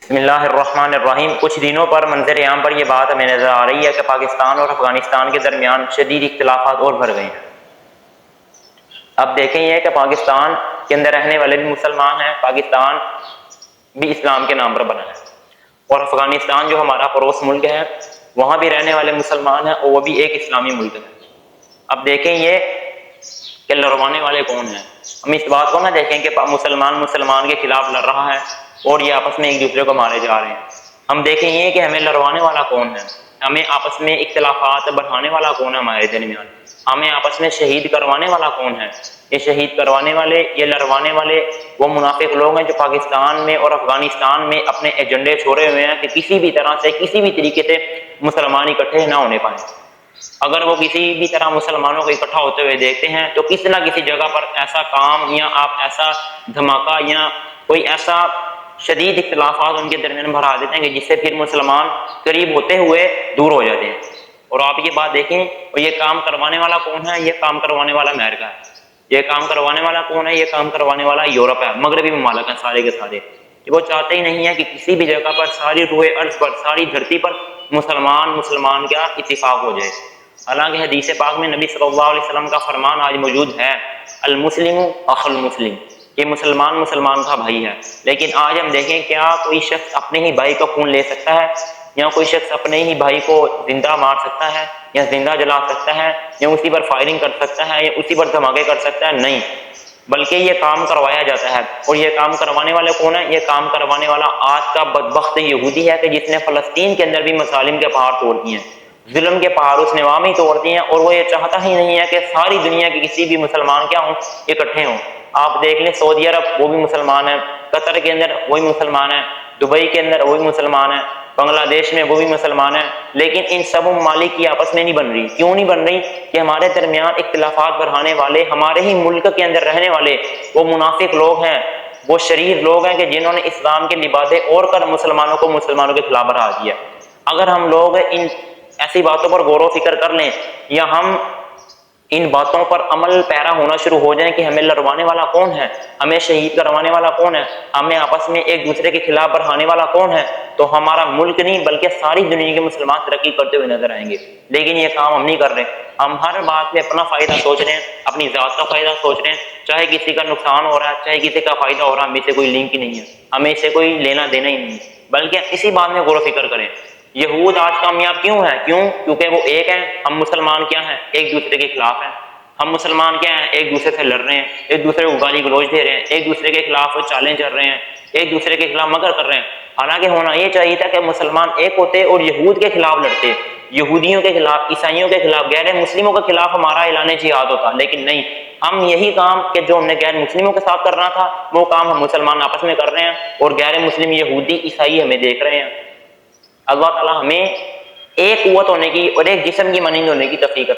بسم اللہ الرحمن الرحیم۔ کچھ دنوں پر منظر عام پر یہ بات ہمیں نظر آ رہی ہے کہ پاکستان اور افغانستان کے درمیان شدید اختلافات اور بڑھ گئے ہیں۔ اب دیکھیں یہ کہ پاکستان کے اندر رہنے والے بھی مسلمان ہیں، پاکستان بھی اسلام کے نام پر بنا ہے، اور افغانستان جو ہمارا پڑوس ملک ہے وہاں بھی رہنے والے مسلمان ہیں اور وہ بھی ایک اسلامی ملک ہے۔ اب دیکھیں یہ کہ لڑوانے والے کون ہیں۔ ہم اس بات کو نہ دیکھیں کہ مسلمان کے خلاف لڑ رہا ہے اور یہ آپس میں ایک دوسرے کو مارے جا رہے ہیں۔ ہم دیکھیں یہ کہ ہمیں لڑوانے والا کون ہے، ہمیں آپس میں اختلافات بڑھانے والا کون ہے ہمارے درمیان، ہمیں آپس میں شہید کروانے والا کون ہے۔ یہ شہید کروانے والے، یہ لڑوانے والے وہ منافق لوگ ہیں جو پاکستان میں اور افغانستان میں اپنے ایجنڈے چھوڑے ہوئے ہیں کہ کسی بھی طرح سے کسی بھی طریقے سے مسلمان اکٹھے نہ ہونے پائیں۔ اگر وہ کسی بھی طرح مسلمانوں کو اکٹھا ہوتے ہوئے دیکھتے ہیں تو کسی نہ کسی جگہ پر ایسا کام یا آپ ایسا دھماکہ یا کوئی ایسا شدید اختلافات ان کے درمیان بڑھا دیتے ہیں کہ جس سے پھر مسلمان قریب ہوتے ہوئے دور ہو جاتے ہیں۔ اور آپ یہ بات دیکھیں، اور یہ کام کروانے والا کون ہے؟ یہ کام کروانے والا امریکہ ہے۔ یہ کام کروانے والا کون ہے؟ یہ کام کروانے والا یورپ ہے، مغربی ممالک ہیں سارے کے سارے۔ وہ چاہتے ہی نہیں ہے کہ کسی بھی جگہ پر، ساری روح ارض پر، ساری دھرتی پر مسلمان کا اتفاق ہو جائے۔ حالانکہ حدیث پاک میں نبی صلی اللہ علیہ وسلم کا فرمان آج موجود ہے، المسلم اخو المسلم، کہ مسلمان کا بھائی ہے۔ لیکن آج ہم دیکھیں کیا کوئی شخص اپنے ہی بھائی کا خون لے سکتا ہے، یا کوئی شخص اپنے ہی بھائی کو زندہ مار سکتا ہے یا زندہ جلا سکتا ہے یا اسی پر فائرنگ کر سکتا ہے یا اسی پر دھماکے کر سکتا ہے؟ نہیں، بلکہ یہ کام کروایا جاتا ہے۔ اور یہ کام کروانے والے کون ہے؟ یہ کام کروانے والا آج کا بدبخت یہودی ہے کہ جس نے فلسطین کے اندر بھی مظالم کے پہاڑ توڑ دیے ہیں، ظلم کے پہاڑ اس نے وہاں بھی توڑ دیے ہیں، اور وہ یہ چاہتا ہی نہیں ہے کہ ساری دنیا کے کسی بھی مسلمان کیا ہوں، اکٹھے ہوں۔ آپ دیکھ لیں سعودی عرب وہ بھی مسلمان ہیں، قطر کے اندر وہی مسلمان ہیں، دبئی کے اندر وہی مسلمان ہیں، بنگلہ دیش میں وہ بھی مسلمان ہیں، لیکن ان سب ممالک کی آپس میں نہیں بن رہی۔ کیوں نہیں بن رہی؟ کہ ہمارے درمیان اختلافات بڑھانے والے، ہمارے ہی ملک کے اندر رہنے والے وہ منافق لوگ ہیں، وہ شریر لوگ ہیں کہ جنہوں نے اسلام کے لباسے اوڑھ کر مسلمانوں کے خلاف بڑھا دیا۔ اگر ہم لوگ ان ایسی باتوں پر غور و فکر کر لیں یا ہم ان باتوں پر عمل پیرا ہونا شروع ہو جائیں کہ ہمیں لڑوانے والا کون ہے، ہمیں شہید کروانے والا کون ہے، ہمیں آپس میں ایک دوسرے کے خلاف بڑھانے والا کون ہے، تو ہمارا ملک نہیں بلکہ ساری دنیا کے مسلمان ترقی کرتے ہوئے نظر آئیں گے۔ لیکن یہ کام ہم نہیں کر رہے، ہم ہر بات میں اپنا فائدہ سوچ رہے ہیں، اپنی ذات کا فائدہ سوچ رہے ہیں، چاہے کسی کا نقصان ہو رہا ہے چاہے کسی کا فائدہ ہو رہا ہے، ہمیں سے کوئی لنک ہی نہیں ہے، ہمیں سے کوئی لینا دینا ہی نہیں ہے، بلکہ اسی بات میں غور و فکر کریں۔ یہود آج کامیاب کیوں ہے؟ کیونکہ وہ ایک ہیں، ہم مسلمان کیا ہیں؟ ایک دوسرے کے خلاف ہیں۔ ہم مسلمان کیا ہیں؟ ایک دوسرے سے لڑ رہے ہیں، ایک دوسرے کو گالی گلوچ دے رہے ہیں، ایک دوسرے کے خلاف چالیں چل رہے ہیں، ایک دوسرے کے خلاف مکر کر رہے ہیں۔ حالانکہ ہونا یہ چاہیے تھا کہ مسلمان ایک ہوتے اور یہود کے خلاف لڑتے، یہودیوں کے خلاف، عیسائیوں کے خلاف، غیر مسلموں کے خلاف ہمارا اعلان جہاد ہوتا، لیکن نہیں، ہم یہی کام کہ جو ہم نے غیر مسلموں کے ساتھ کرنا تھا وہ کام ہم مسلمان آپس میں کر رہے ہیں، اور غیر مسلم یہودی عیسائی ہمیں دیکھ رہے ہیں۔ اللہ تعالیٰ ہمیں ایک قوت ہونے کی اور ایک جسم کی مانند ہونے کی توفیق